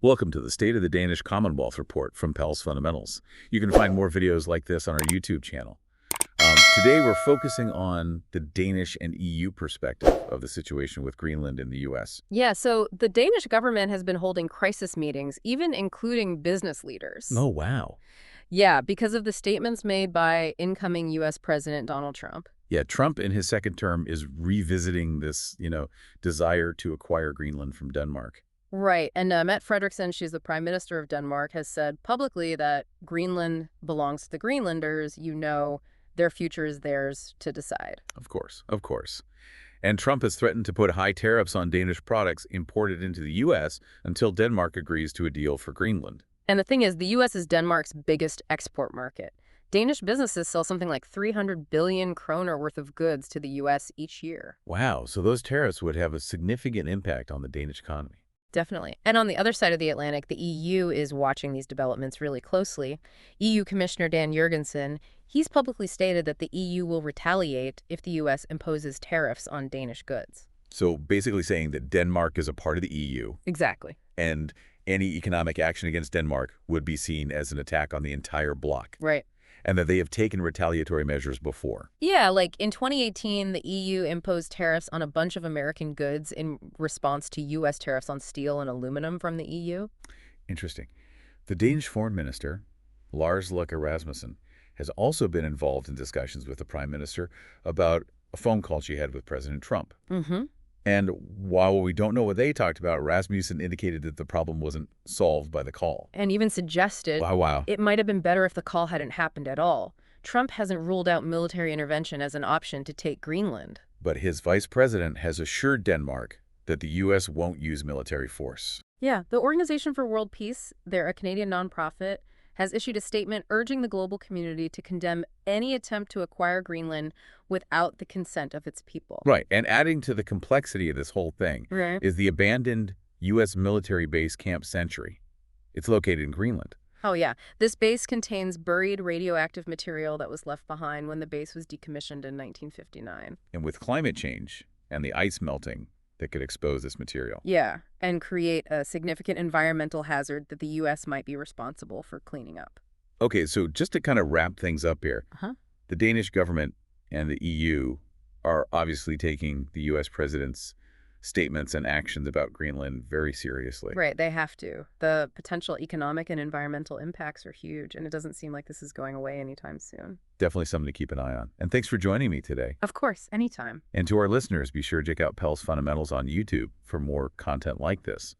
Welcome to the State of the Danish Commonwealth Report from Pels Fundamentals. You can find more videos like this on our YouTube channel. Today we're focusing on the Danish and EU perspective of the situation with Greenland in the U.S. Yeah, so the Danish government has been holding crisis meetings, even including business leaders. Oh, wow. Yeah, because of the statements made by incoming U.S. President Donald Trump. Yeah, Trump in his second term is revisiting this, desire to acquire Greenland from Denmark. Right, and Mette Frederiksen, she's the Prime Minister of Denmark, has said publicly that Greenland belongs to the Greenlanders. Their future is theirs to decide. Of course, of course. And Trump has threatened to put high tariffs on Danish products imported into the U.S. until Denmark agrees to a deal for Greenland. And the thing is, the U.S. is Denmark's biggest export market. Danish businesses sell something like 300 billion kroner worth of goods to the U.S. each year. Wow, so those tariffs would have a significant impact on the Danish economy. Definitely. And on the other side of the Atlantic, the EU is watching these developments really closely. EU Commissioner Dan Jurgensen, he's publicly stated that the EU will retaliate if the U.S. imposes tariffs on Danish goods. So basically saying that Denmark is a part of the EU, Exactly. and any economic action against Denmark would be seen as an attack on the entire bloc, Right. and that they have taken retaliatory measures before. Yeah, like in 2018, the EU imposed tariffs on a bunch of American goods in response to U.S. tariffs on steel and aluminum from the EU. Interesting. The Danish foreign minister, Lars Løkke Rasmussen, has also been involved in discussions with the prime minister about a phone call she had with President Trump. Mm-hmm. And while we don't know what they talked about, Rasmussen indicated that the problem wasn't solved by the call. And even suggested Wow. it might have been better if the call hadn't happened at all. Trump hasn't ruled out military intervention as an option to take Greenland. But his vice president has assured Denmark that the U.S. won't use military force. Yeah, the Organization for World Peace, they're a Canadian nonprofit, has issued a statement urging the global community to condemn any attempt to acquire Greenland without the consent of its people. Right, and adding to the complexity of this whole thing Right. is the abandoned U.S. military base Camp Century. It's located in Greenland. Oh, yeah. This base contains buried radioactive material that was left behind when the base was decommissioned in 1959. And with climate change and the ice melting that could expose this material. Yeah, and create a significant environmental hazard that the U.S. might be responsible for cleaning up. Okay, so just to kind of wrap things up here, Uh-huh. the Danish government and the EU are obviously taking the U.S. president's statements and actions about Greenland very seriously. Right, they have to. The potential economic and environmental impacts are huge, and it doesn't seem like this is going away anytime soon. Definitely something to keep an eye on. And thanks for joining me today. Of course, anytime. And to our listeners, be sure to check out Pels Fundamentals on YouTube for more content like this.